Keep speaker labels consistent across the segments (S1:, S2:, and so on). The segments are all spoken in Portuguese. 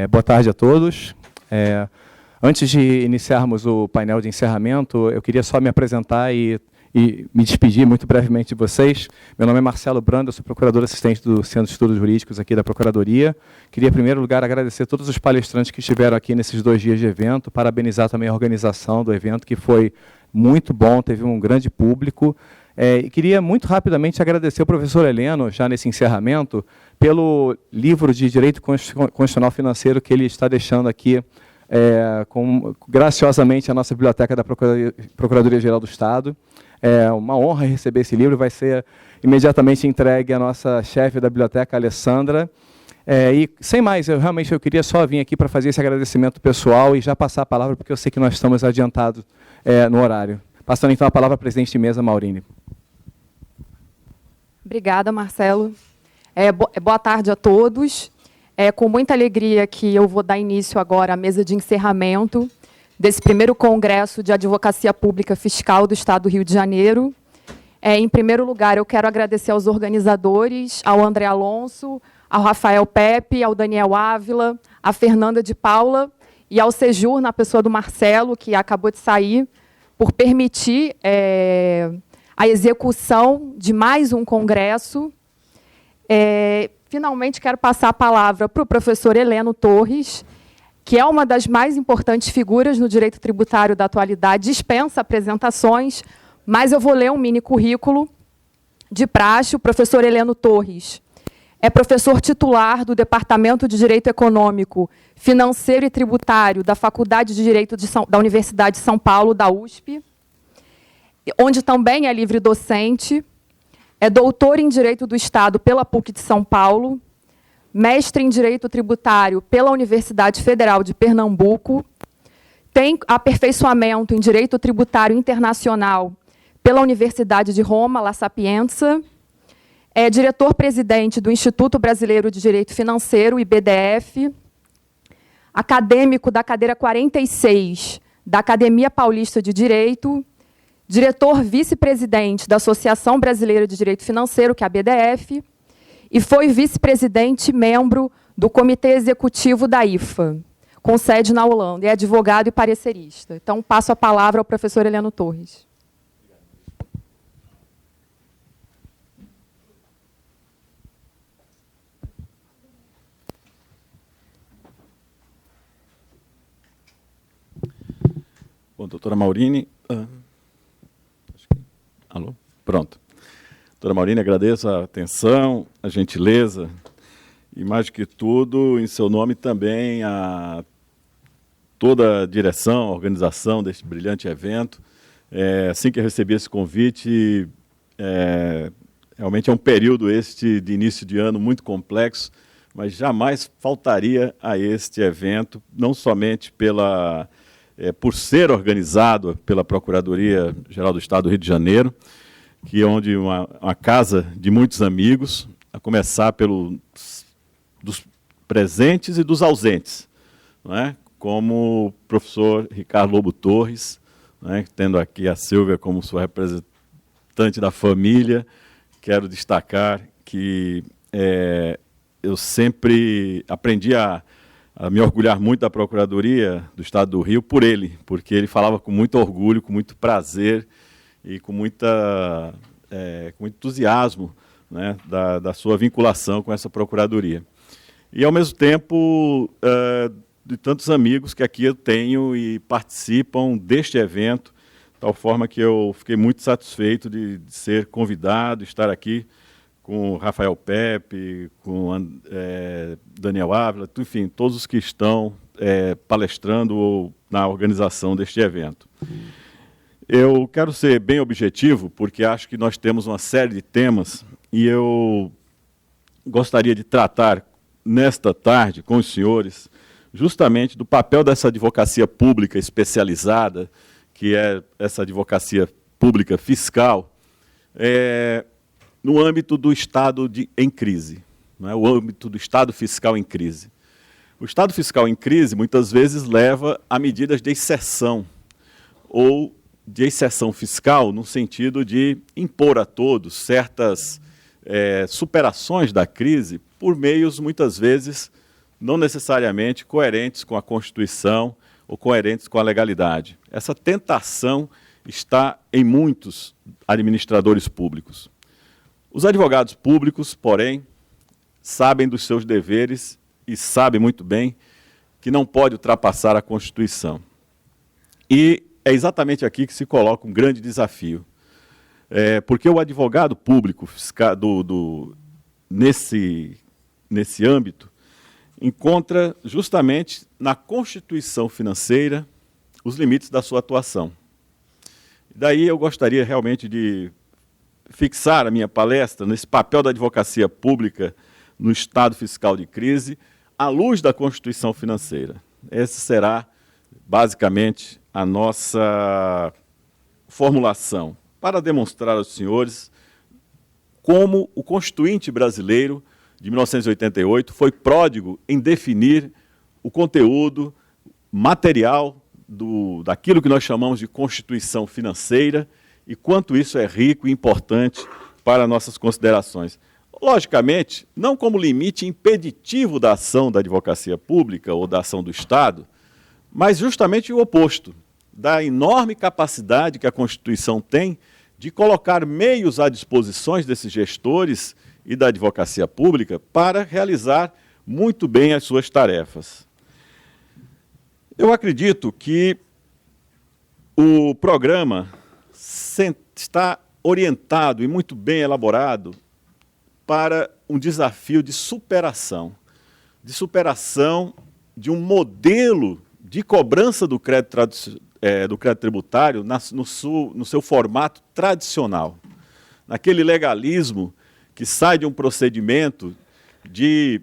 S1: Boa tarde a todos. Antes de iniciarmos o painel de encerramento, eu queria só me apresentar e me despedir muito brevemente de vocês. Meu nome é Marcelo Brando, eu sou procurador assistente do Centro de Estudos Jurídicos aqui da Procuradoria. Queria, em primeiro lugar, agradecer a todos os palestrantes que estiveram aqui nesses 2 dias de evento, parabenizar também a organização do evento, que foi muito bom, teve um grande público. E queria muito rapidamente agradecer ao professor Heleno, já nesse encerramento, pelo livro de Direito Constitucional Financeiro que ele está deixando aqui, graciosamente, a nossa biblioteca da Procuradoria-Geral do Estado. É uma honra receber esse livro, vai ser imediatamente entregue à nossa chefe da biblioteca, Alessandra. E, sem mais, eu queria só vir aqui para fazer esse agradecimento pessoal e já passar a palavra, porque eu sei que nós estamos adiantados no horário. Passando, então, a palavra à presidente de mesa, Maurine.
S2: Obrigada, Marcelo. Boa tarde a todos. É com muita alegria que eu vou dar início agora à mesa de encerramento desse primeiro Congresso de Advocacia Pública Fiscal do Estado do Rio de Janeiro. Em primeiro lugar, eu quero agradecer aos organizadores, ao André Alonso, ao Rafael Pepe, ao Daniel Ávila, à Fernanda de Paula e ao Sejur, na pessoa do Marcelo, que acabou de sair, por permitir a execução de mais um congresso. Finalmente, quero passar a palavra para o professor Heleno Torres, que é uma das mais importantes figuras no direito tributário da atualidade, dispensa apresentações, mas eu vou ler um mini currículo de praxe. O professor Heleno Torres é professor titular do Departamento de Direito Econômico, Financeiro e Tributário da Faculdade de Direito da Universidade de São Paulo, da USP, onde também é livre docente, é doutor em Direito do Estado pela PUC de São Paulo, mestre em Direito Tributário pela Universidade Federal de Pernambuco, tem aperfeiçoamento em Direito Tributário Internacional pela Universidade de Roma, La Sapienza, é diretor-presidente do Instituto Brasileiro de Direito Financeiro, IBDF, acadêmico da cadeira 46 da Academia Paulista de Direito, diretor vice-presidente da Associação Brasileira de Direito Financeiro, que é a ABDF, e foi vice-presidente membro do Comitê Executivo da IFA, com sede na Holanda, é advogado e parecerista. Então, passo a palavra ao professor Heleno Torres.
S3: Bom, doutora Maurine... Alô? Pronto. Doutora Maurine, agradeço a atenção, a gentileza e, mais do que tudo, em seu nome também, a toda a direção, a organização deste brilhante evento. Assim que eu recebi esse convite, realmente é um período de início de ano muito complexo, mas jamais faltaria a este evento, não somente por ser organizado pela Procuradoria-Geral do Estado do Rio de Janeiro, que é onde uma casa de muitos amigos, a começar dos presentes e dos ausentes, não é? Como o professor Ricardo Lobo Torres, não é? Tendo aqui a Silvia como sua representante da família, quero destacar que eu sempre aprendi a me orgulhar muito da Procuradoria do Estado do Rio por ele, porque ele falava com muito orgulho, com muito prazer e com muito entusiasmo, né, da sua vinculação com essa Procuradoria. E, ao mesmo tempo, de tantos amigos que aqui eu tenho e participam deste evento, de tal forma que eu fiquei muito satisfeito de ser convidado, estar aqui com o Rafael Pepe, com Daniel Ávila, enfim, todos os que estão palestrando na organização deste evento. Eu quero ser bem objetivo, porque acho que nós temos uma série de temas e eu gostaria de tratar nesta tarde com os senhores justamente do papel dessa advocacia pública especializada, que é essa advocacia pública fiscal, no âmbito do Estado em crise, não é? O âmbito do Estado fiscal em crise. O Estado fiscal em crise, muitas vezes, leva a medidas de exceção, ou de exceção fiscal, no sentido de impor a todos certas superações da crise por meios, muitas vezes, não necessariamente coerentes com a Constituição ou coerentes com a legalidade. Essa tentação está em muitos administradores públicos. Os advogados públicos, porém, sabem dos seus deveres e sabem muito bem que não pode ultrapassar a Constituição. E é exatamente aqui que se coloca um grande desafio. Porque o advogado público nesse âmbito encontra justamente na Constituição financeira os limites da sua atuação. Daí eu gostaria realmente de fixar a minha palestra nesse papel da advocacia pública no estado fiscal de crise, à luz da Constituição financeira. Essa será, basicamente, a nossa formulação, para demonstrar aos senhores como o Constituinte brasileiro de 1988 foi pródigo em definir o conteúdo material daquilo que nós chamamos de Constituição financeira e quanto isso é rico e importante para nossas considerações. Logicamente, não como limite impeditivo da ação da advocacia pública ou da ação do Estado, mas justamente o oposto, da enorme capacidade que a Constituição tem de colocar meios à disposição desses gestores e da advocacia pública para realizar muito bem as suas tarefas. Eu acredito que o programa está orientado e muito bem elaborado para um desafio de superação de um modelo de cobrança do crédito tributário no seu formato tradicional, naquele legalismo que sai de um procedimento de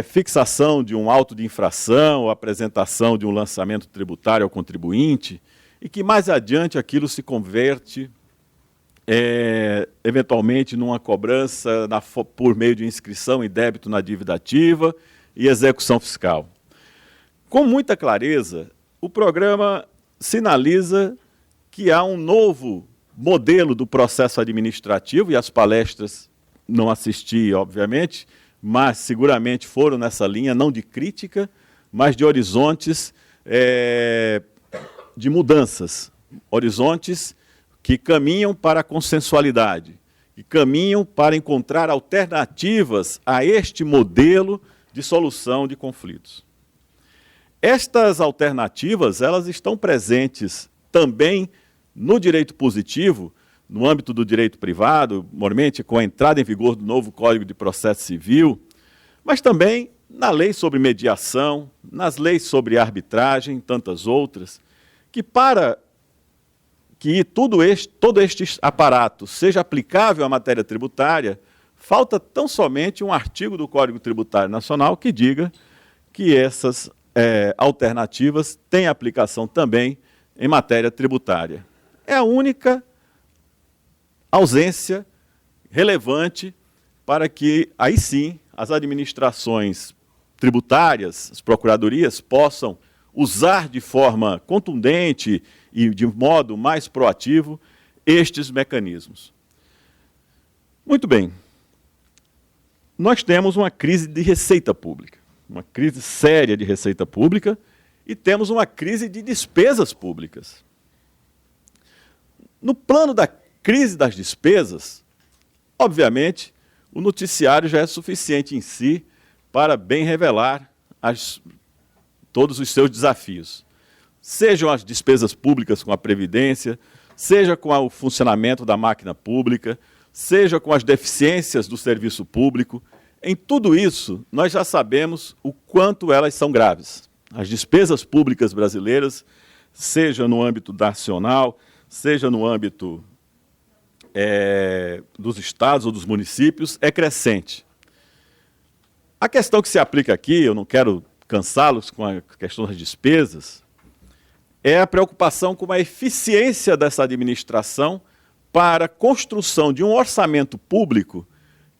S3: fixação de um auto de infração, ou apresentação de um lançamento tributário ao contribuinte, e que mais adiante aquilo se converte eventualmente numa cobrança por meio de inscrição e débito na dívida ativa e execução fiscal. Com muita clareza, o programa sinaliza que há um novo modelo do processo administrativo, e as palestras não assisti, obviamente, mas seguramente foram nessa linha, não de crítica, mas de horizontes de mudanças, horizontes que caminham para a consensualidade, que caminham para encontrar alternativas a este modelo de solução de conflitos. Estas alternativas, elas estão presentes também no direito positivo, no âmbito do direito privado, normalmente com a entrada em vigor do novo Código de Processo Civil, mas também na lei sobre mediação, nas leis sobre arbitragem, tantas outras, que para que todo este aparato seja aplicável à matéria tributária, falta tão somente um artigo do Código Tributário Nacional que diga que essas alternativas têm aplicação também em matéria tributária. É a única ausência relevante para que, aí sim, as administrações tributárias, as procuradorias, possam usar de forma contundente e de modo mais proativo estes mecanismos. Muito bem. Nós temos uma crise de receita pública, uma crise séria de receita pública, e temos uma crise de despesas públicas. No plano da crise das despesas, obviamente, o noticiário já é suficiente em si para bem revelar todos os seus desafios. Sejam as despesas públicas com a Previdência, seja com o funcionamento da máquina pública, seja com as deficiências do serviço público. Em tudo isso, nós já sabemos o quanto elas são graves. As despesas públicas brasileiras, seja no âmbito nacional, seja no âmbito dos estados ou dos municípios, é crescente. A questão que se aplica aqui, eu não quero cansá-los com a questão das despesas, é a preocupação com a eficiência dessa administração para a construção de um orçamento público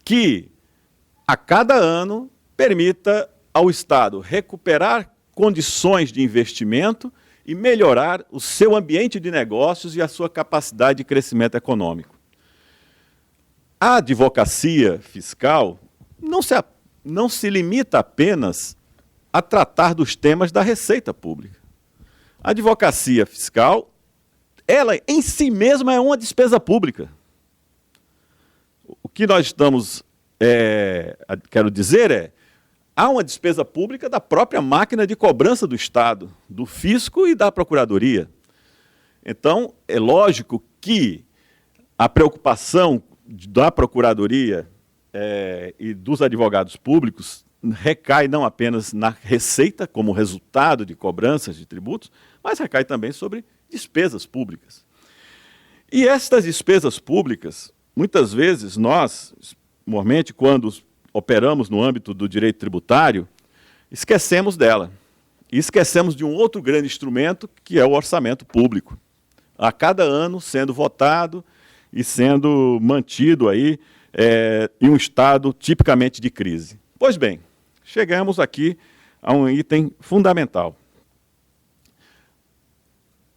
S3: que, a cada ano, permita ao Estado recuperar condições de investimento e melhorar o seu ambiente de negócios e a sua capacidade de crescimento econômico. A advocacia fiscal não se limita apenas a tratar dos temas da Receita Pública. A advocacia fiscal, ela em si mesma é uma despesa pública. O que nós estamos, quero dizer há uma despesa pública da própria máquina de cobrança do Estado, do fisco e da Procuradoria. Então, é lógico que a preocupação da Procuradoria e dos advogados públicos recai não apenas na receita, como resultado de cobranças de tributos, mas recai também sobre despesas públicas. E estas despesas públicas, muitas vezes nós, normalmente quando operamos no âmbito do direito tributário, esquecemos dela. E esquecemos de um outro grande instrumento, que é o orçamento público. A cada ano sendo votado e sendo mantido aí em um estado tipicamente de crise. Pois bem, chegamos aqui a um item fundamental.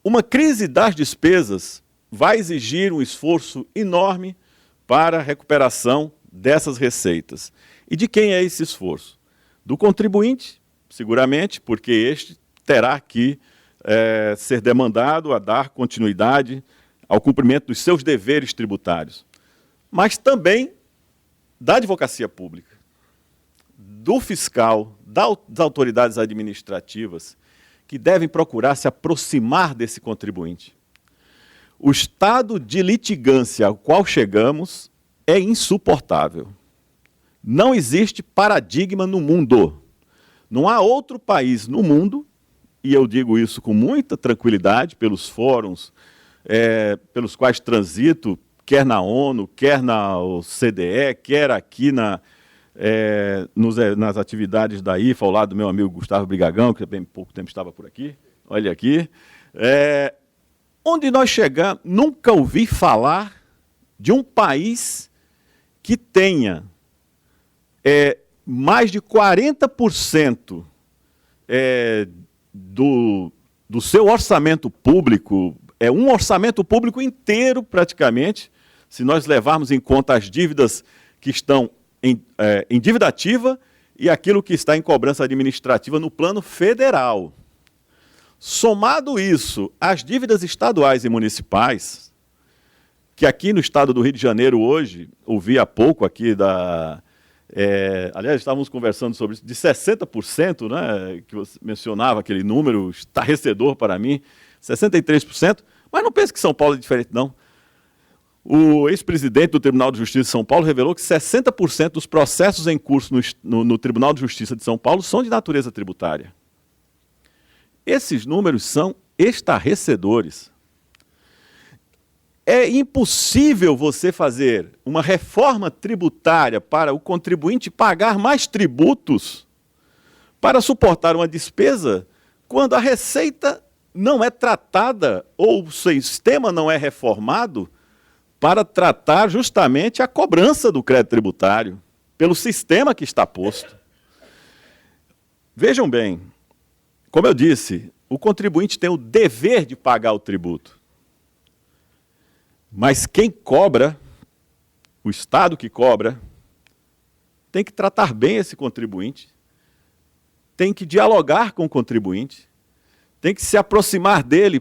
S3: Uma crise das despesas vai exigir um esforço enorme para a recuperação dessas receitas. E de quem é esse esforço? Do contribuinte, seguramente, porque este terá que ser demandado a dar continuidade ao cumprimento dos seus deveres tributários. Mas também da advocacia pública, do fiscal, das autoridades administrativas, que devem procurar se aproximar desse contribuinte. O estado de litigância ao qual chegamos é insuportável. Não existe paradigma no mundo. Não há outro país no mundo, e eu digo isso com muita tranquilidade, pelos fóruns pelos quais transito, quer na ONU, quer na OCDE, quer aqui nas atividades da IFA, ao lado do meu amigo Gustavo Brigagão, que há bem pouco tempo estava por aqui, olha aqui. Onde nós chegamos, nunca ouvi falar de um país que tenha mais de 40% do seu orçamento público, um orçamento público inteiro praticamente, se nós levarmos em conta as dívidas que estão em dívida ativa e aquilo que está em cobrança administrativa no plano federal. Somado isso às dívidas estaduais e municipais, que aqui no estado do Rio de Janeiro hoje, ouvi há pouco aqui aliás, estávamos conversando sobre isso, de 60%, né, que você mencionava, aquele número estarrecedor para mim, 63%, mas não pense que São Paulo é diferente, não. O ex-presidente do Tribunal de Justiça de São Paulo revelou que 60% dos processos em curso no Tribunal de Justiça de São Paulo são de natureza tributária. Esses números são estarrecedores. É impossível você fazer uma reforma tributária para o contribuinte pagar mais tributos para suportar uma despesa quando a receita não é tratada ou o sistema não é reformado para tratar justamente a cobrança do crédito tributário pelo sistema que está posto. Vejam bem, como eu disse, o contribuinte tem o dever de pagar o tributo. Mas quem cobra, o Estado que cobra, tem que tratar bem esse contribuinte, tem que dialogar com o contribuinte, tem que se aproximar dele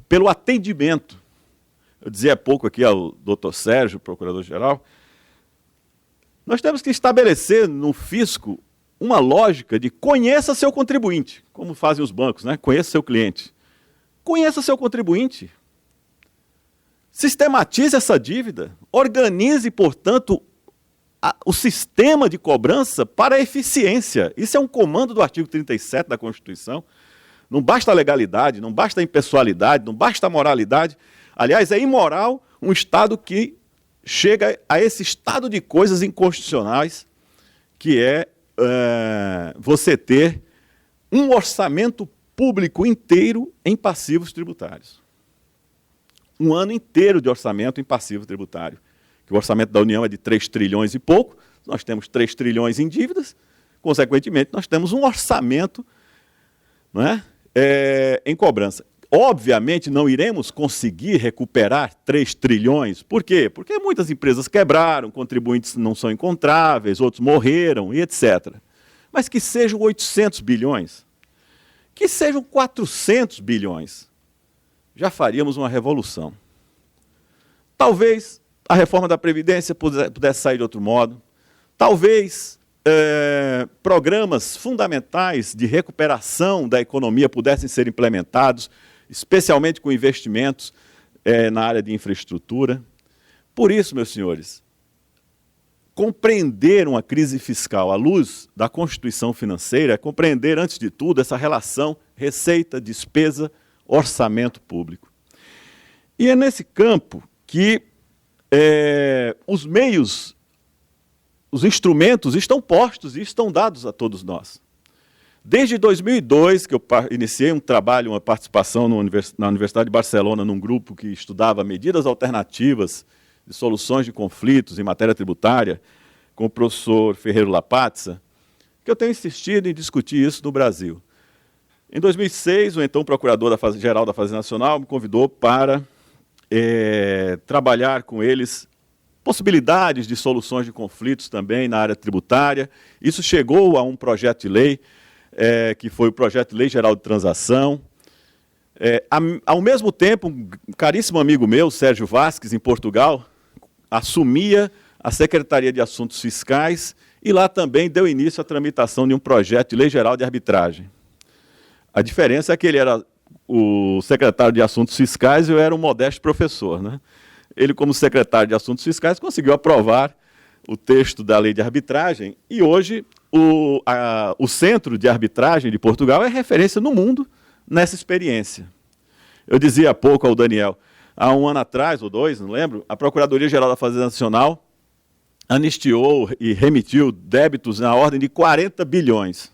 S3: pelo atendimento. Eu dizia há pouco aqui ao doutor Sérgio, procurador-geral, nós temos que estabelecer no fisco uma lógica de conheça seu contribuinte, como fazem os bancos, né? Conheça seu cliente. Conheça seu contribuinte. Sistematize essa dívida, organize, portanto, o sistema de cobrança para a eficiência. Isso é um comando do artigo 37 da Constituição. Não basta a legalidade, não basta a impessoalidade, não basta a moralidade. Aliás, é imoral um Estado que chega a esse estado de coisas inconstitucionais, que é você ter um orçamento público inteiro em passivos tributários. Um ano inteiro de orçamento em passivo tributário. Que o orçamento da União é de 3 trilhões e pouco, nós temos 3 trilhões em dívidas, consequentemente, nós temos um orçamento, não é, em cobrança. Obviamente, não iremos conseguir recuperar 3 trilhões. Por quê? Porque muitas empresas quebraram, contribuintes não são encontráveis, outros morreram, e etc. mas que sejam 800 bilhões, que sejam 400 bilhões, já faríamos uma revolução. Talvez a reforma da Previdência pudesse sair de outro modo, talvez programas fundamentais de recuperação da economia pudessem ser implementados, especialmente com investimentos na área de infraestrutura. Por isso, meus senhores, compreender uma crise fiscal à luz da Constituição financeira é compreender, antes de tudo, essa relação receita, despesa, orçamento público. E é nesse campo que os meios, os instrumentos estão postos e estão dados a todos nós. Desde 2002, que eu iniciei um trabalho, uma participação na Universidade de Barcelona, num grupo que estudava medidas alternativas de soluções de conflitos em matéria tributária, com o professor Ferreiro Lapazza, que eu tenho insistido em discutir isso no Brasil. Em 2006, o então Procurador-Geral da Fazenda Nacional me convidou para trabalhar com eles possibilidades de soluções de conflitos também na área tributária. Isso chegou a um projeto de lei, que foi o Projeto de Lei Geral de Transação. Ao mesmo tempo, um caríssimo amigo meu, Sérgio Vasques, em Portugal, assumia a Secretaria de Assuntos Fiscais e lá também deu início à tramitação de um projeto de lei geral de arbitragem. A diferença é que ele era o secretário de Assuntos Fiscais e eu era um modesto professor, né? Ele, como secretário de Assuntos Fiscais, conseguiu aprovar o texto da lei de arbitragem e hoje o Centro de Arbitragem de Portugal é referência no mundo nessa experiência. Eu dizia há pouco ao Daniel, há um ano atrás, ou dois, não lembro, a Procuradoria-Geral da Fazenda Nacional anistiou e remitiu débitos na ordem de 40 bilhões.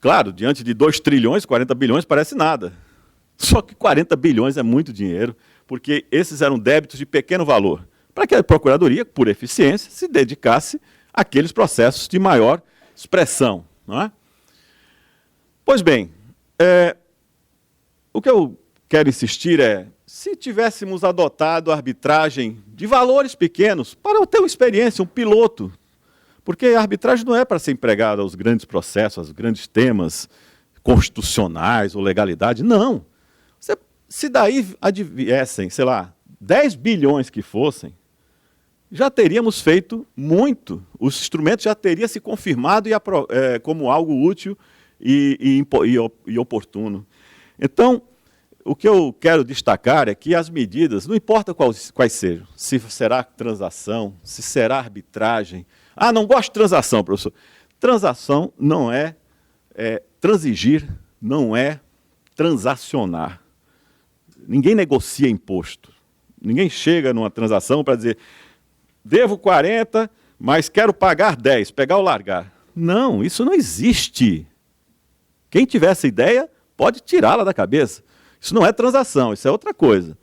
S3: Claro, diante de 2 trilhões, 40 bilhões parece nada. Só que 40 bilhões é muito dinheiro, porque esses eram débitos de pequeno valor, para que a Procuradoria, por eficiência, se dedicasse àqueles processos de maior expressão. Não é? Pois bem, o que eu quero insistir é, se tivéssemos adotado a arbitragem de valores pequenos, para ter uma experiência, um piloto, porque a arbitragem não é para ser empregada aos grandes processos, aos grandes temas constitucionais ou legalidade, não. Se daí adviessem, sei lá, 10 bilhões que fossem, já teríamos feito muito, os instrumentos já teriam se confirmado como algo útil e oportuno. Então, o que eu quero destacar é que as medidas, não importa quais sejam, se será transação, se será arbitragem. Ah, não gosto de transação, professor. Transação não é transigir, não é transacionar. Ninguém negocia imposto. Ninguém chega numa transação para dizer, devo 40, mas quero pagar 10, pegar ou largar. Não, isso não existe. Quem tiver essa ideia, pode tirá-la da cabeça. Isso não é transação, isso é outra coisa.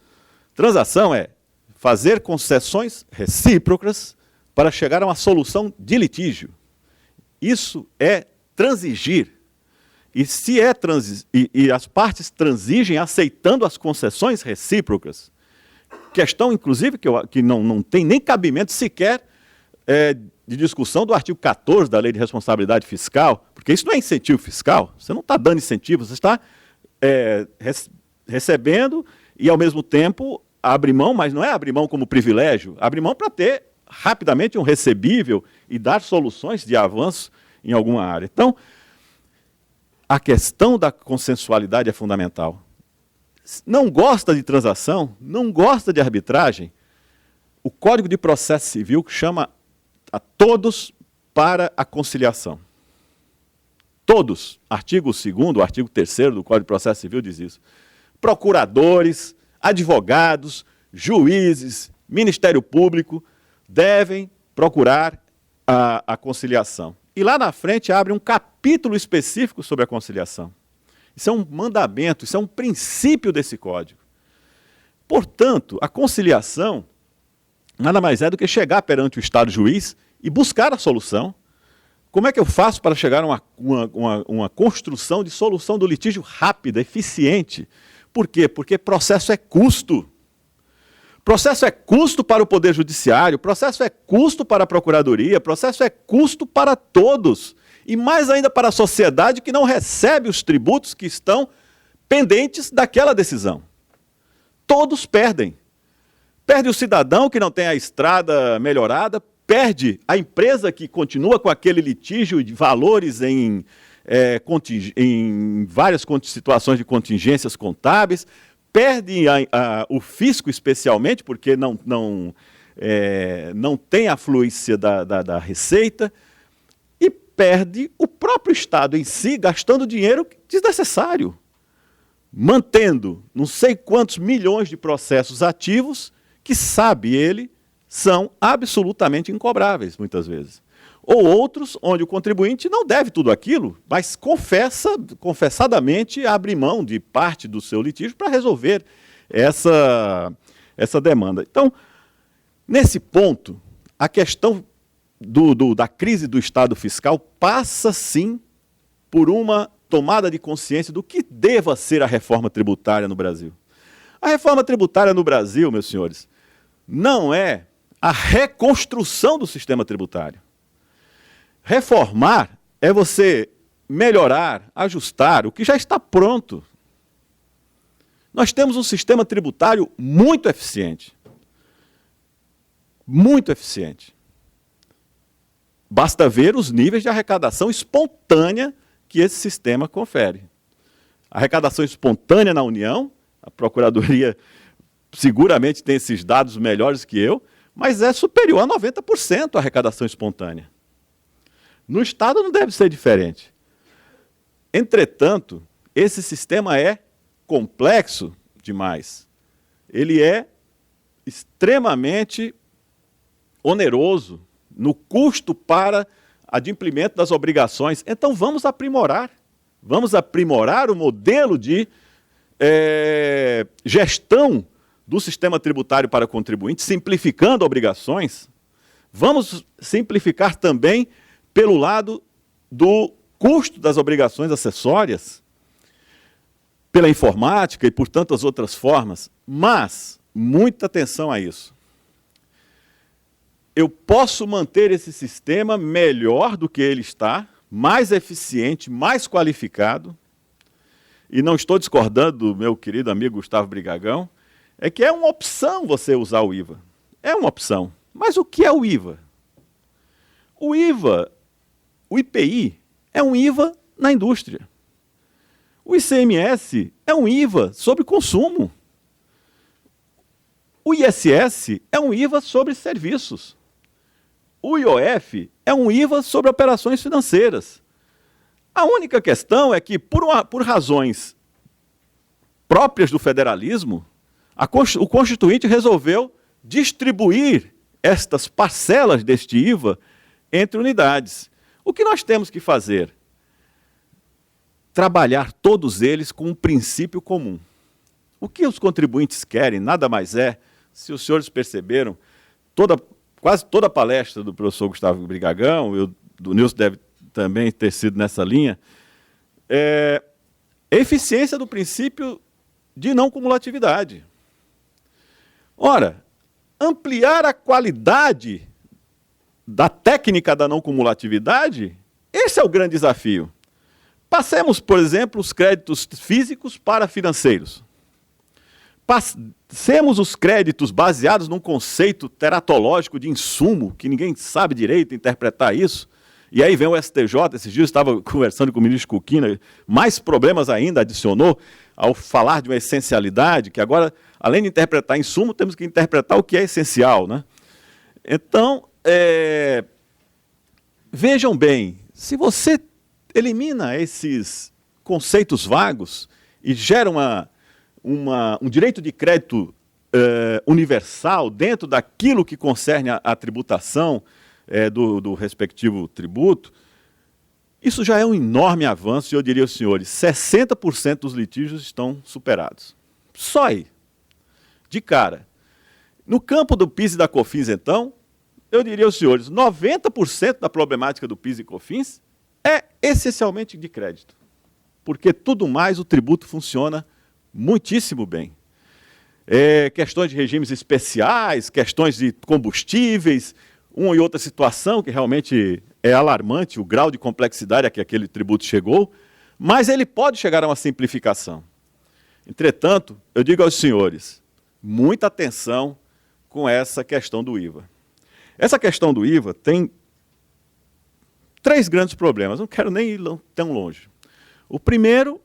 S3: Transação é fazer concessões recíprocas para chegar a uma solução de litígio. Isso é transigir. E se e as partes transigem aceitando as concessões recíprocas, questão, inclusive, que não tem nem cabimento sequer de discussão do artigo 14 da Lei de Responsabilidade Fiscal, porque isso não é incentivo fiscal, você não está dando incentivo, você está recebendo e, ao mesmo tempo, abre mão, mas não é abrir mão como privilégio, abre mão para ter rapidamente um recebível e dar soluções de avanço em alguma área. Então, a questão da consensualidade é fundamental. Não gosta de transação, não gosta de arbitragem, o Código de Processo Civil chama a todos para a conciliação. Todos. Artigo 2º, artigo 3º do Código de Processo Civil diz isso. Procuradores, advogados, juízes, Ministério Público devem procurar a conciliação. E lá na frente abre um capítulo específico sobre a conciliação. Isso é um mandamento, isso é um princípio desse código. Portanto, a conciliação nada mais é do que chegar perante o Estado juiz e buscar a solução. Como é que eu faço para chegar a uma construção de solução do litígio rápida, eficiente? Por quê? Porque processo é custo. Processo é custo para o Poder Judiciário, processo é custo para a Procuradoria, processo é custo para todos. E mais ainda para a sociedade que não recebe os tributos que estão pendentes daquela decisão. Todos perdem. Perde o cidadão que não tem a estrada melhorada, perde a empresa que continua com aquele litígio de valores em várias situações de contingências contábeis, perde o fisco especialmente, porque não tem a fluência da receita, e perde o próprio Estado em si, gastando dinheiro desnecessário, mantendo não sei quantos milhões de processos ativos que, sabe ele, são absolutamente incobráveis, muitas vezes. Ou outros onde o contribuinte não deve tudo aquilo, mas confessadamente abre mão de parte do seu litígio para resolver essa demanda. Então, nesse ponto, a questão da crise do Estado fiscal passa, sim, por uma tomada de consciência do que deva ser a reforma tributária no Brasil. A reforma tributária no Brasil, meus senhores, não é a reconstrução do sistema tributário. Reformar é você melhorar, ajustar o que já está pronto. Nós temos um sistema tributário muito eficiente. Muito eficiente. Basta ver os níveis de arrecadação espontânea que esse sistema confere. Arrecadação espontânea na União, a Procuradoria seguramente tem esses dados melhores que eu, mas é superior a 90% a arrecadação espontânea. No Estado não deve ser diferente. Entretanto, esse sistema é complexo demais. Ele é extremamente oneroso no custo para adimplemento das obrigações. Então, vamos aprimorar. Vamos aprimorar o modelo de gestão do sistema tributário para contribuinte, simplificando obrigações. Vamos simplificar também pelo lado do custo das obrigações acessórias, pela informática e por tantas outras formas. Mas, muita atenção a isso. Eu posso manter esse sistema melhor do que ele está, mais eficiente, mais qualificado, e não estou discordando do meu querido amigo Gustavo Brigagão, é que é uma opção você usar o IVA. É uma opção. Mas o que é o IVA? O IVA, o IPI, é um IVA na indústria. O ICMS é um IVA sobre consumo. O ISS é um IVA sobre serviços. O IOF é um IVA sobre operações financeiras. A única questão é que, por razões próprias do federalismo, o Constituinte resolveu distribuir estas parcelas deste IVA entre unidades. O que nós temos que fazer? Trabalhar todos eles com um princípio comum. O que os contribuintes querem nada mais é, se os senhores perceberam, quase toda a palestra do professor Gustavo Brigagão, do Nilson deve também ter sido nessa linha, eficiência do princípio de não cumulatividade. Ora, ampliar a qualidade da técnica da não cumulatividade, esse é o grande desafio. Passemos, por exemplo, os créditos físicos para financeiros. Passemos os créditos baseados num conceito teratológico de insumo, que ninguém sabe direito interpretar isso. E aí vem o STJ, esses dias eu estava conversando com o ministro Cuquina, mais problemas ainda adicionou ao falar de uma essencialidade, que agora, além de interpretar insumo, temos que interpretar o que é essencial, né? Então, vejam bem, se você elimina esses conceitos vagos e gera um direito de crédito universal dentro daquilo que concerne a tributação do respectivo tributo, isso já é um enorme avanço, e eu diria aos senhores, 60% dos litígios estão superados. Só aí, de cara. No campo do PIS e da COFINS, então, eu diria aos senhores, 90% da problemática do PIS e COFINS é essencialmente de crédito, porque tudo mais o tributo funciona muitíssimo bem. questões de regimes especiais, questões de combustíveis, uma e outra situação que realmente é alarmante, o grau de complexidade a que aquele tributo chegou, mas ele pode chegar a uma simplificação. Entretanto, eu digo aos senhores, muita atenção com essa questão do IVA. Essa questão do IVA tem 3 grandes problemas, não quero nem ir tão longe. O primeiro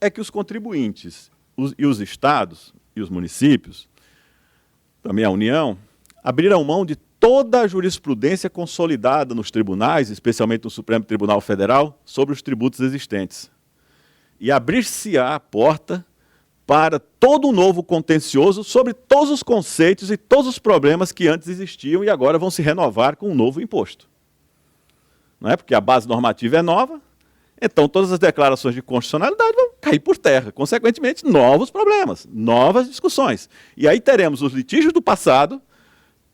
S3: é que os contribuintes e os estados e os municípios, também a União, abriram mão de toda a jurisprudência consolidada nos tribunais, especialmente no Supremo Tribunal Federal, sobre os tributos existentes. E abrir-se-á a porta para todo um novo contencioso sobre todos os conceitos e todos os problemas que antes existiam e agora vão se renovar com um novo imposto. Não é? Porque a base normativa é nova, então todas as declarações de constitucionalidade vão cair por terra. Consequentemente, novos problemas, novas discussões. E aí teremos os litígios do passado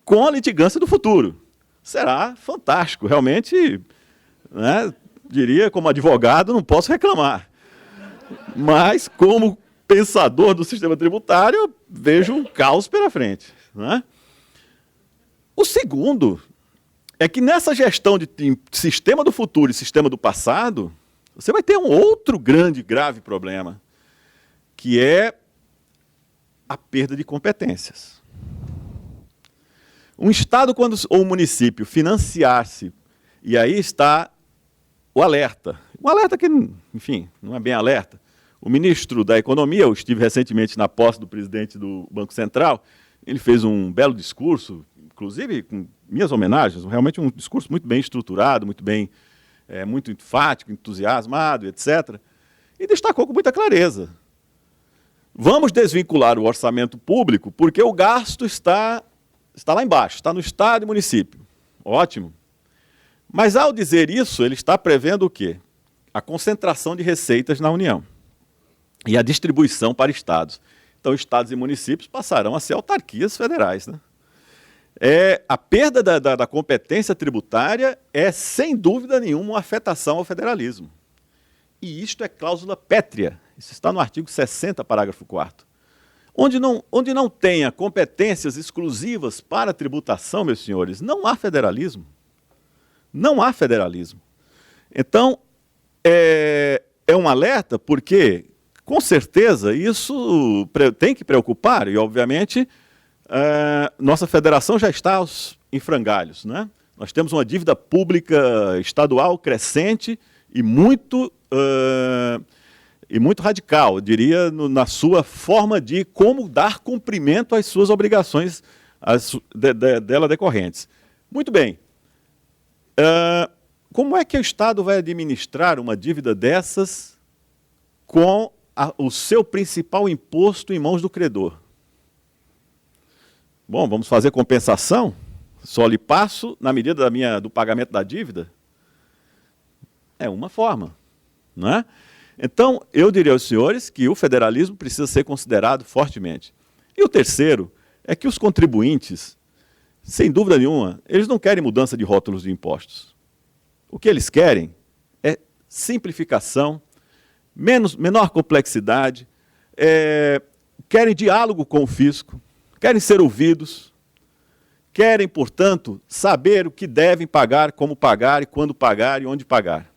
S3: com a litigância do futuro. Será fantástico, realmente, né, diria, como advogado, não posso reclamar. Mas, como pensador do sistema tributário, eu vejo um caos pela frente. Né? O segundo é que nessa gestão de sistema do futuro e sistema do passado, você vai ter um outro grande, grave problema, que é a perda de competências. Um Estado ou um município financiar-se, e aí está o alerta. Um alerta que, enfim, não é bem alerta. O ministro da Economia, eu estive recentemente na posse do presidente do Banco Central, ele fez um belo discurso, inclusive com minhas homenagens, realmente um discurso muito bem estruturado, muito bem, muito enfático, entusiasmado, etc. E destacou com muita clareza. Vamos desvincular o orçamento público porque o gasto está lá embaixo, está no Estado e município. Ótimo. Mas, ao dizer isso, ele está prevendo o quê? A concentração de receitas na União e a distribuição para estados. Então, estados e municípios passarão a ser autarquias federais. Né? A perda da competência tributária é, sem dúvida nenhuma, uma afetação ao federalismo. E isto é cláusula pétrea. Isso está no artigo 60, parágrafo 4º. Onde não tenha competências exclusivas para a tributação, meus senhores, não há federalismo. Não há federalismo. Então, é um alerta porque, com certeza, isso tem que preocupar e, obviamente, nossa federação já está em frangalhos. Né? Nós temos uma dívida pública estadual crescente e muito radical, eu diria, na sua forma de como dar cumprimento às suas obrigações dela decorrentes. Muito bem. Como é que o Estado vai administrar uma dívida dessas com o seu principal imposto em mãos do credor? Bom, vamos fazer compensação? Só lhe passo na medida do pagamento da dívida? É uma forma, não é? Então, eu diria aos senhores que o federalismo precisa ser considerado fortemente. E o terceiro é que os contribuintes, sem dúvida nenhuma, eles não querem mudança de rótulos de impostos. O que eles querem é simplificação, menor complexidade, querem diálogo com o fisco, querem ser ouvidos, querem, portanto, saber o que devem pagar, como pagar e quando pagar e onde pagar.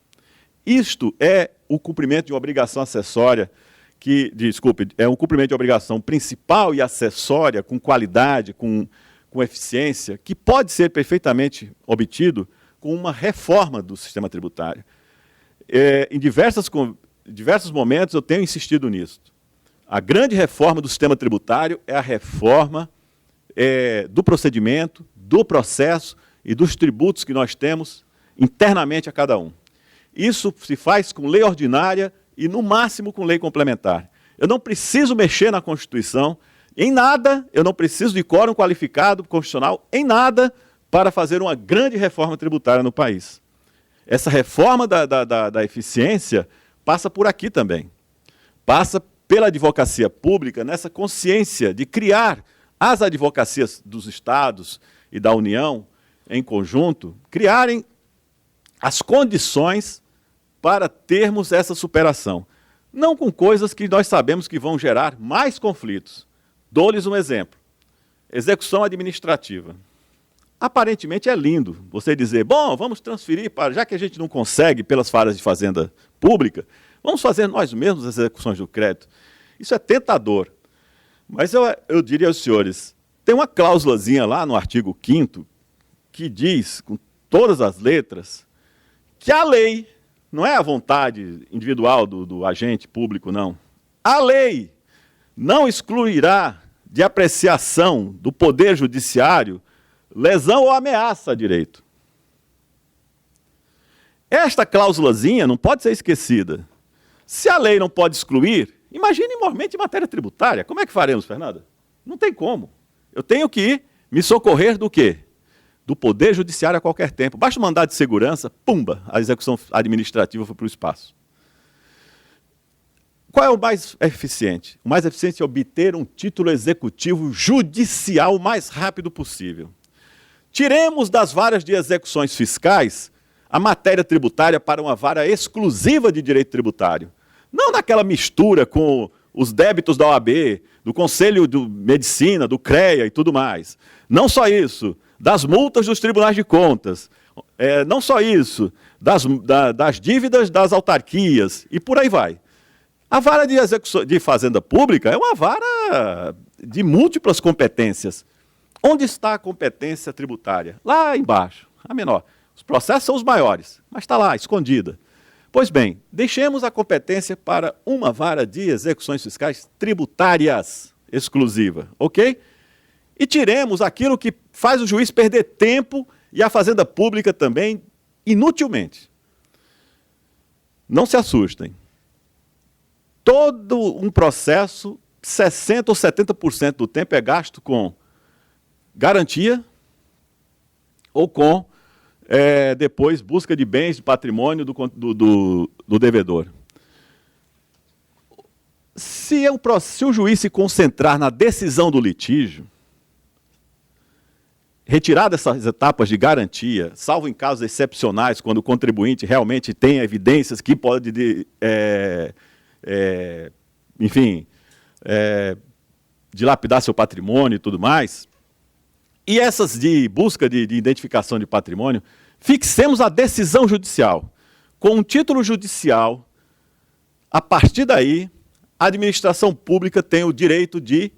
S3: Isto é o cumprimento de uma obrigação acessória, é um cumprimento de obrigação principal e acessória, com qualidade, com eficiência, que pode ser perfeitamente obtido com uma reforma do sistema tributário. Em diversos momentos eu tenho insistido nisso. A grande reforma do sistema tributário é a reforma do procedimento, do processo e dos tributos que nós temos internamente a cada um. Isso se faz com lei ordinária e, no máximo, com lei complementar. Eu não preciso mexer na Constituição, em nada, eu não preciso de quórum qualificado constitucional, em nada, para fazer uma grande reforma tributária no país. Essa reforma da eficiência passa por aqui também. Passa pela advocacia pública, nessa consciência de criar as advocacias dos estados e da União, em conjunto, criarem as condições para termos essa superação. Não com coisas que nós sabemos que vão gerar mais conflitos. Dou-lhes um exemplo. Execução administrativa. Aparentemente é lindo você dizer, bom, vamos transferir para, já que a gente não consegue pelas varas de fazenda pública, vamos fazer nós mesmos as execuções do crédito. Isso é tentador. Mas eu diria aos senhores, tem uma cláusulazinha lá no artigo 5º que diz, com todas as letras, que a lei, não é a vontade individual do agente público, não. A lei não excluirá de apreciação do Poder Judiciário lesão ou ameaça a direito. Esta cláusulazinha não pode ser esquecida. Se a lei não pode excluir, imagine igualmente em matéria tributária. Como é que faremos, Fernanda? Não tem como. Eu tenho que me socorrer do quê? Do Poder Judiciário a qualquer tempo. Basta um mandado de segurança, pumba, a execução administrativa foi para o espaço. Qual é o mais eficiente? O mais eficiente é obter um título executivo judicial o mais rápido possível. Tiremos das varas de execuções fiscais a matéria tributária para uma vara exclusiva de direito tributário. Não naquela mistura com os débitos da OAB, do Conselho de Medicina, do CREA e tudo mais. Não só isso, das multas dos tribunais de contas. Não só isso, das dívidas das autarquias e por aí vai. A vara de execução de fazenda pública é uma vara de múltiplas competências. Onde está a competência tributária? Lá embaixo, a menor. Os processos são os maiores, mas está lá, escondida. Pois bem, deixemos a competência para uma vara de execuções fiscais tributárias exclusiva, ok? E tiremos aquilo que faz o juiz perder tempo e a fazenda pública também, inutilmente. Não se assustem. Todo um processo, 60% ou 70% do tempo é gasto com garantia ou com, depois, busca de bens, de patrimônio do devedor. Se o juiz se concentrar na decisão do litígio, retirar dessas etapas de garantia, salvo em casos excepcionais, quando o contribuinte realmente tem evidências que pode, dilapidar seu patrimônio e tudo mais, e essas de busca de identificação de patrimônio, fixemos a decisão judicial. Com um título judicial, a partir daí, a administração pública tem o direito de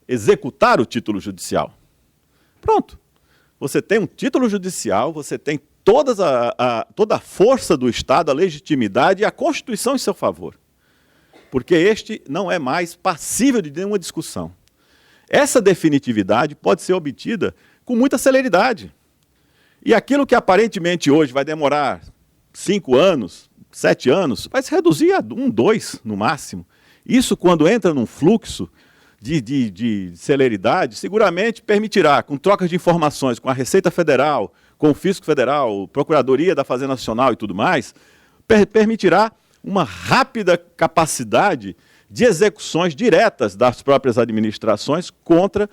S3: executar o título judicial. Pronto. Você tem um título judicial, você tem toda a força do Estado, a legitimidade e a Constituição em seu favor. Porque este não é mais passível de nenhuma discussão. Essa definitividade pode ser obtida com muita celeridade. E aquilo que aparentemente hoje vai demorar 5 anos, 7 anos, vai se reduzir a 1, 2 no máximo. Isso, quando entra num fluxo de celeridade, seguramente permitirá, com trocas de informações com a Receita Federal, com o Fisco Federal, Procuradoria da Fazenda Nacional e tudo mais, permitirá uma rápida capacidade de execuções diretas das próprias administrações contra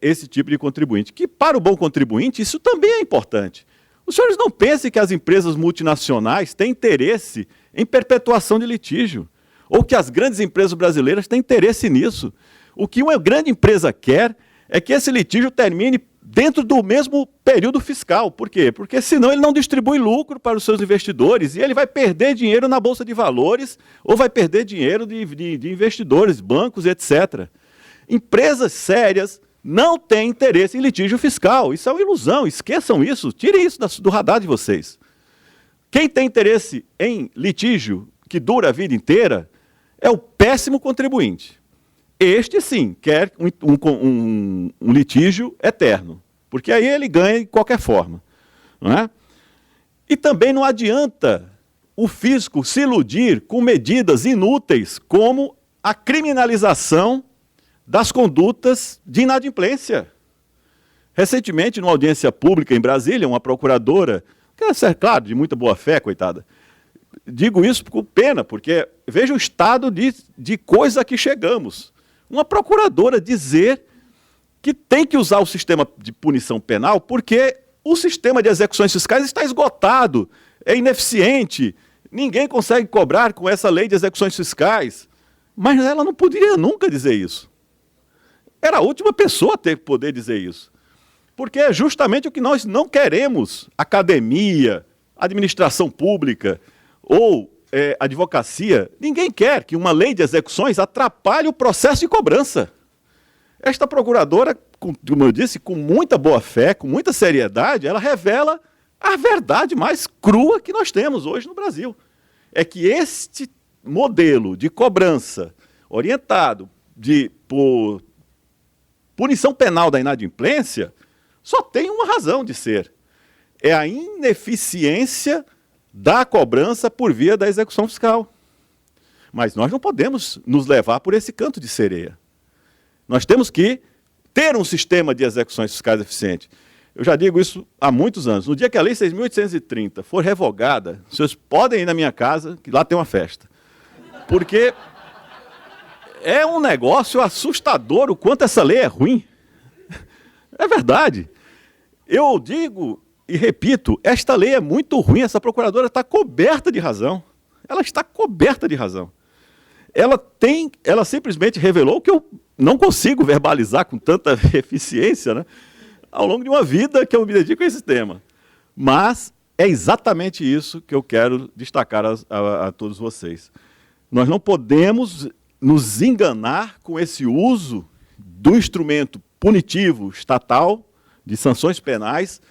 S3: esse tipo de contribuinte. Que, para o bom contribuinte, isso também é importante. Os senhores não pensem que as empresas multinacionais têm interesse em perpetuação de litígio, ou que as grandes empresas brasileiras têm interesse nisso. O que uma grande empresa quer é que esse litígio termine dentro do mesmo período fiscal. Por quê? Porque senão ele não distribui lucro para os seus investidores e ele vai perder dinheiro na Bolsa de Valores ou vai perder dinheiro de investidores, bancos, etc. Empresas sérias não têm interesse em litígio fiscal. Isso é uma ilusão, esqueçam isso, tirem isso do radar de vocês. Quem tem interesse em litígio que dura a vida inteira é o péssimo contribuinte. Este, sim, quer um litígio eterno, porque aí ele ganha de qualquer forma. Não é? E também não adianta o fisco se iludir com medidas inúteis como a criminalização das condutas de inadimplência. Recentemente, numa audiência pública em Brasília, uma procuradora, que é claro, de muita boa fé, coitada, digo isso com pena, porque veja o estado de coisa que chegamos. Uma procuradora dizer que tem que usar o sistema de punição penal porque o sistema de execuções fiscais está esgotado, é ineficiente, ninguém consegue cobrar com essa lei de execuções fiscais. Mas ela não poderia nunca dizer isso. era a última pessoa a ter que poder dizer isso. Porque é justamente o que nós não queremos. Academia, administração pública ou advocacia, ninguém quer que uma lei de execuções atrapalhe o processo de cobrança. Esta procuradora, como eu disse, com muita boa fé, com muita seriedade, ela revela a verdade mais crua que nós temos hoje no Brasil. É que este modelo de cobrança orientado por punição penal da inadimplência só tem uma razão de ser. É a ineficiência da cobrança por via da execução fiscal. Mas nós não podemos nos levar por esse canto de sereia. Nós temos que ter um sistema de execuções fiscais eficiente. Eu já digo isso há muitos anos. No dia que a Lei 6.830 for revogada, vocês podem ir na minha casa, que lá tem uma festa. Porque é um negócio assustador o quanto essa lei é ruim. É verdade. Eu digo e repito, esta lei é muito ruim, essa procuradora está coberta de razão. Ela está coberta de razão. Ela simplesmente revelou o que eu não consigo verbalizar com tanta eficiência, né, ao longo de uma vida que eu me dedico a esse tema. Mas é exatamente isso que eu quero destacar a todos vocês. Nós não podemos nos enganar com esse uso do instrumento punitivo estatal, de sanções penais,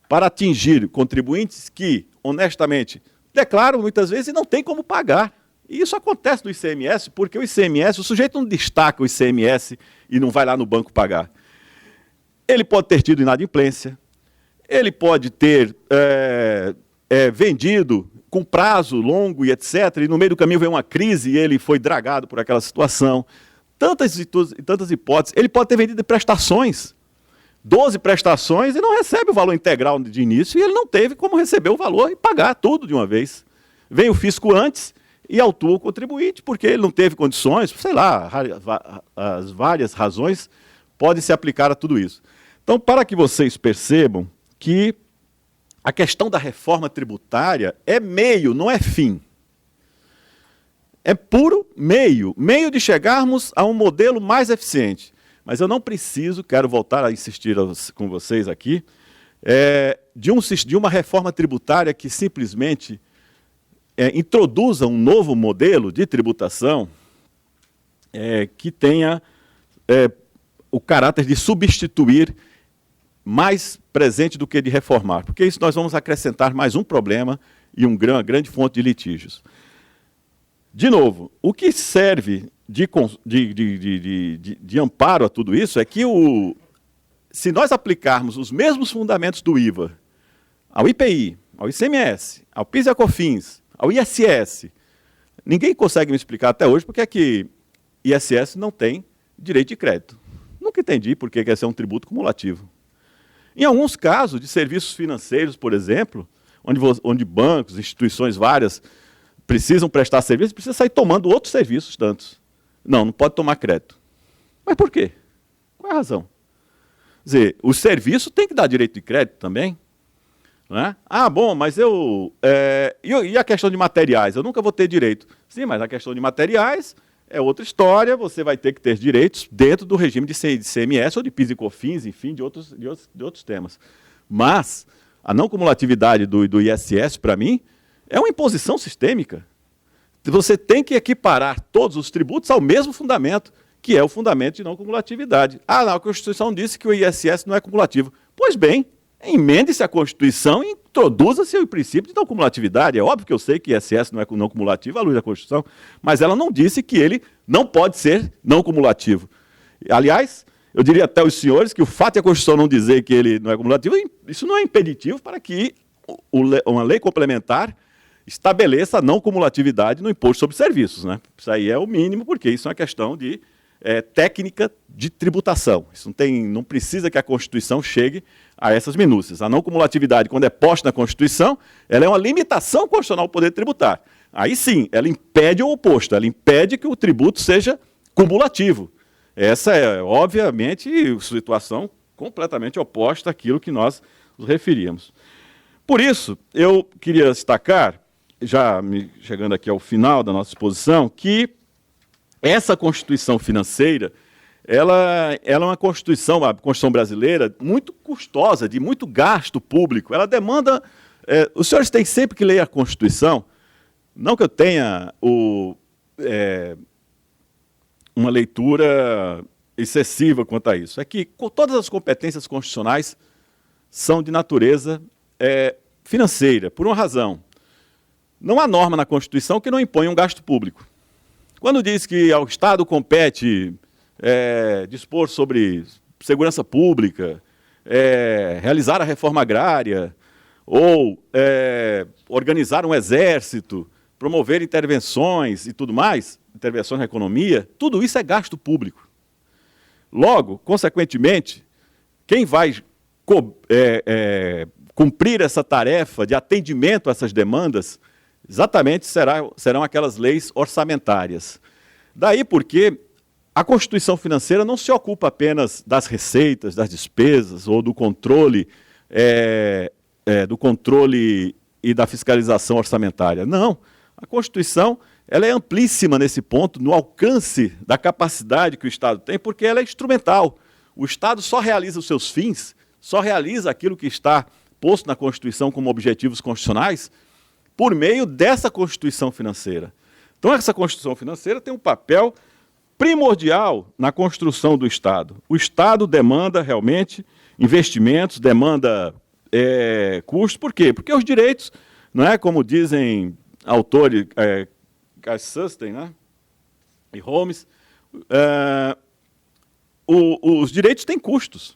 S3: para atingir contribuintes que, honestamente, declaram muitas vezes e não tem como pagar. E isso acontece no ICMS, porque o ICMS, o sujeito não destaca o ICMS e não vai lá no banco pagar. Ele pode ter tido inadimplência, ele pode ter vendido com prazo longo e etc., e no meio do caminho veio uma crise e ele foi dragado por aquela situação. Tantas hipóteses. Ele pode ter vendido prestações, 12 prestações, e não recebe o valor integral de início, e ele não teve como receber o valor e pagar tudo de uma vez. Vem o fisco antes e autua o contribuinte, porque ele não teve condições, sei lá, as várias razões podem se aplicar a tudo isso. Então, para que vocês percebam que a questão da reforma tributária é meio, não é fim. É puro meio de chegarmos a um modelo mais eficiente. Mas eu não preciso, quero voltar a insistir com vocês aqui, de uma reforma tributária que simplesmente introduza um novo modelo de tributação que tenha o caráter de substituir mais presente do que de reformar, porque isso nós vamos acrescentar mais um problema e uma grande fonte de litígios. De novo, o que serve de amparo a tudo isso é que, se nós aplicarmos os mesmos fundamentos do IVA ao IPI, ao ICMS, ao PIS e a COFINS, ao ISS, ninguém consegue me explicar até hoje porque é que ISS não tem direito de crédito. Nunca entendi por que quer ser um tributo cumulativo. Em alguns casos de serviços financeiros, por exemplo, onde bancos, instituições várias precisam prestar serviço, precisa sair tomando outros serviços tantos. Não pode tomar crédito. Mas por quê? Qual é a razão? Quer dizer, o serviço tem que dar direito de crédito também. Não é? Ah, bom, mas e a questão de materiais? Eu nunca vou ter direito. Sim, mas a questão de materiais é outra história, você vai ter que ter direitos dentro do regime de CMS ou de PIS e COFINS, enfim, de outros temas. Mas a não cumulatividade do ISS, para mim, é uma imposição sistêmica. Você tem que equiparar todos os tributos ao mesmo fundamento, que é o fundamento de não cumulatividade. Ah, não, a Constituição disse que o ISS não é cumulativo. Pois bem, emende-se a Constituição e introduza-se o princípio de não cumulatividade. É óbvio que eu sei que o ISS não é não cumulativo à luz da Constituição, mas ela não disse que ele não pode ser não cumulativo. Aliás, eu diria até aos senhores que o fato de a Constituição não dizer que ele não é cumulativo, isso não é impeditivo para que uma lei complementar estabeleça a não cumulatividade no imposto sobre serviços, né? Isso aí é o mínimo, porque isso é uma questão de técnica de tributação. Isso não precisa que a Constituição chegue a essas minúcias. A não cumulatividade, quando é posta na Constituição, ela é uma limitação constitucional ao poder tributar. Aí sim, ela impede o oposto, ela impede que o tributo seja cumulativo. Essa é, obviamente, situação completamente oposta àquilo que nós nos referíamos. Por isso, eu queria destacar, já chegando aqui ao final da nossa exposição, que essa Constituição financeira, ela é uma Constituição, a Constituição brasileira, muito custosa, de muito gasto público. Ela demanda... os senhores têm sempre que ler a Constituição, não que eu tenha uma leitura excessiva quanto a isso, é que todas as competências constitucionais são de natureza financeira, por uma razão. Não há norma na Constituição que não imponha um gasto público. Quando diz que ao Estado compete dispor sobre segurança pública, realizar a reforma agrária, ou organizar um exército, promover intervenções e tudo mais, intervenções na economia, tudo isso é gasto público. Logo, consequentemente, quem vai cumprir essa tarefa de atendimento a essas demandas, exatamente serão aquelas leis orçamentárias. Daí porque a Constituição financeira não se ocupa apenas das receitas, das despesas, ou do controle e da fiscalização orçamentária. Não, a Constituição ela é amplíssima nesse ponto, no alcance da capacidade que o Estado tem, porque ela é instrumental. O Estado só realiza os seus fins, só realiza aquilo que está posto na Constituição como objetivos constitucionais, por meio dessa Constituição financeira. Então, essa Constituição financeira tem um papel primordial na construção do Estado. O Estado demanda realmente investimentos, demanda custos. Por quê? Porque os direitos, não é como dizem autores, Susten, né? E Holmes, os direitos têm custos.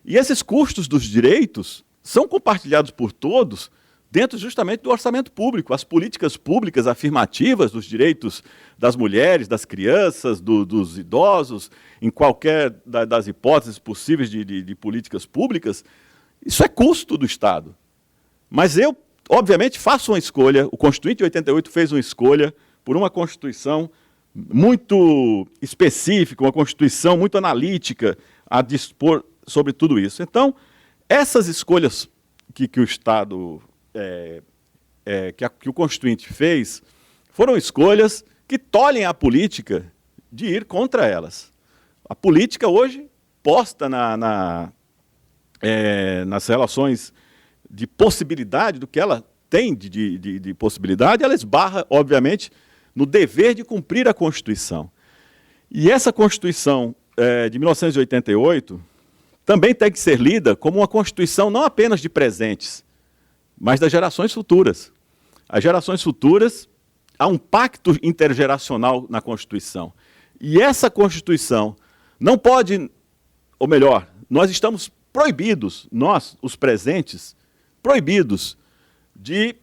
S3: E esses custos dos direitos são compartilhados por todos dentro justamente do orçamento público. As políticas públicas afirmativas dos direitos das mulheres, das crianças, dos idosos, em qualquer das hipóteses possíveis de políticas públicas, isso é custo do Estado. Mas eu, obviamente, faço uma escolha, o Constituinte de 88 fez uma escolha por uma Constituição muito específica, uma Constituição muito analítica a dispor sobre tudo isso. Então, essas escolhas que o Estado, que o Constituinte fez, foram escolhas que tolhem a política de ir contra elas. A política hoje, posta nas relações de possibilidade, do que ela tem de possibilidade, ela esbarra, obviamente, no dever de cumprir a Constituição. E essa Constituição de 1988 também tem que ser lida como uma Constituição não apenas de presentes, mas das gerações futuras. As gerações futuras, há um pacto intergeracional na Constituição. E essa Constituição não pode, ou melhor, nós estamos proibidos, nós, os presentes, proibidos de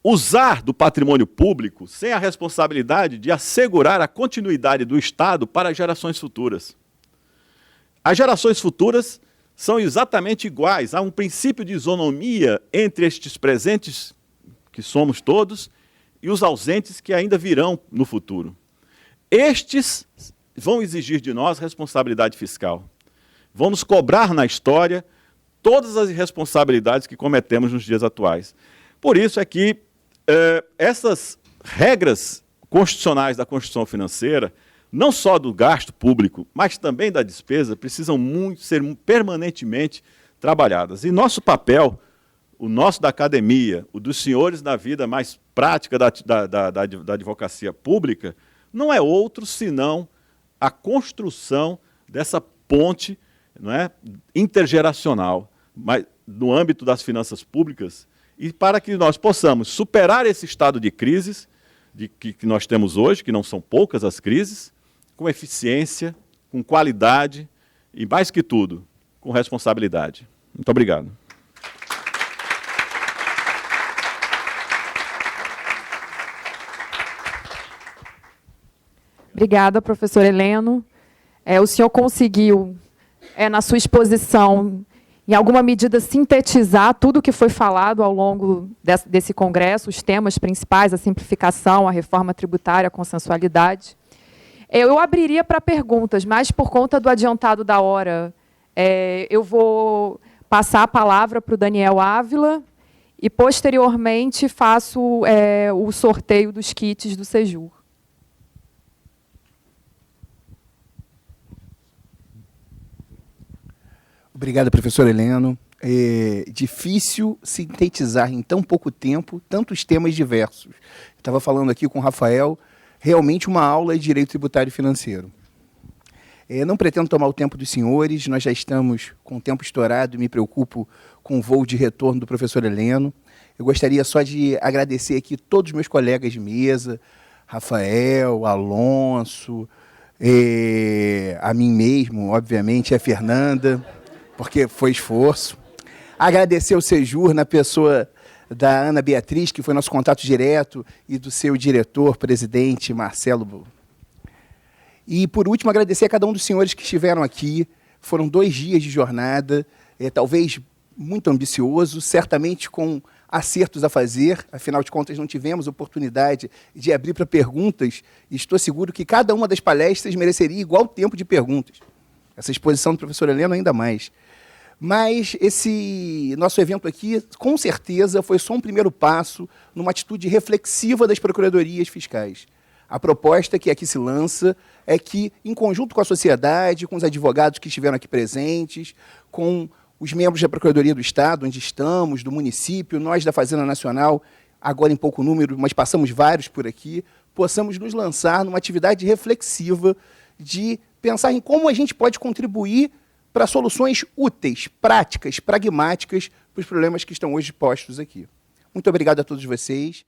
S3: usar do patrimônio público sem a responsabilidade de assegurar a continuidade do Estado para as gerações futuras. As gerações futuras são exatamente iguais. Há um princípio de isonomia entre estes presentes, que somos todos, e os ausentes que ainda virão no futuro. Estes vão exigir de nós responsabilidade fiscal. Vão nos cobrar na história todas as irresponsabilidades que cometemos nos dias atuais. Por isso é que essas regras constitucionais da Constituição financeira, não só do gasto público, mas também da despesa, precisam ser permanentemente trabalhadas. E nosso papel, o nosso da academia, o dos senhores da vida mais prática da advocacia pública, não é outro senão a construção dessa ponte, não é, intergeracional, mas no âmbito das finanças públicas, e para que nós possamos superar esse estado de crises que nós temos hoje, que não são poucas as crises, com eficiência, com qualidade e, mais que tudo, com responsabilidade. Muito obrigado.
S2: Obrigada, professor Heleno. O senhor conseguiu, na sua exposição, em alguma medida, sintetizar tudo o que foi falado ao longo desse congresso, os temas principais, a simplificação, a reforma tributária, a consensualidade. Eu abriria para perguntas, mas por conta do adiantado da hora, eu vou passar a palavra para o Daniel Ávila e, posteriormente, faço o sorteio dos kits do Sejur.
S4: Obrigado, professor Heleno. É difícil sintetizar em tão pouco tempo tantos temas diversos. Estava falando aqui com o Rafael, realmente uma aula de direito tributário e financeiro. Não pretendo tomar o tempo dos senhores, nós já estamos com o tempo estourado e me preocupo com o voo de retorno do professor Heleno. Eu gostaria só de agradecer aqui todos os meus colegas de mesa, Rafael, Alonso, a mim mesmo, obviamente, a Fernanda, porque foi esforço. Agradecer ao Sejur, na pessoa da Ana Beatriz, que foi nosso contato direto, e do seu diretor, presidente, Marcelo. E, por último, agradecer a cada um dos senhores que estiveram aqui. Foram 2 dias de jornada, talvez muito ambicioso, certamente com acertos a fazer, afinal de contas não tivemos oportunidade de abrir para perguntas, e estou seguro que cada uma das palestras mereceria igual tempo de perguntas. Essa exposição do professor Heleno ainda mais. Mas esse nosso evento aqui, com certeza, foi só um primeiro passo numa atitude reflexiva das procuradorias fiscais. A proposta que aqui se lança é que, em conjunto com a sociedade, com os advogados que estiveram aqui presentes, com os membros da Procuradoria do Estado, onde estamos, do município, nós da Fazenda Nacional, agora em pouco número, mas passamos vários por aqui, possamos nos lançar numa atividade reflexiva de pensar em como a gente pode contribuir para soluções úteis, práticas, pragmáticas para os problemas que estão hoje postos aqui. Muito obrigado a todos vocês.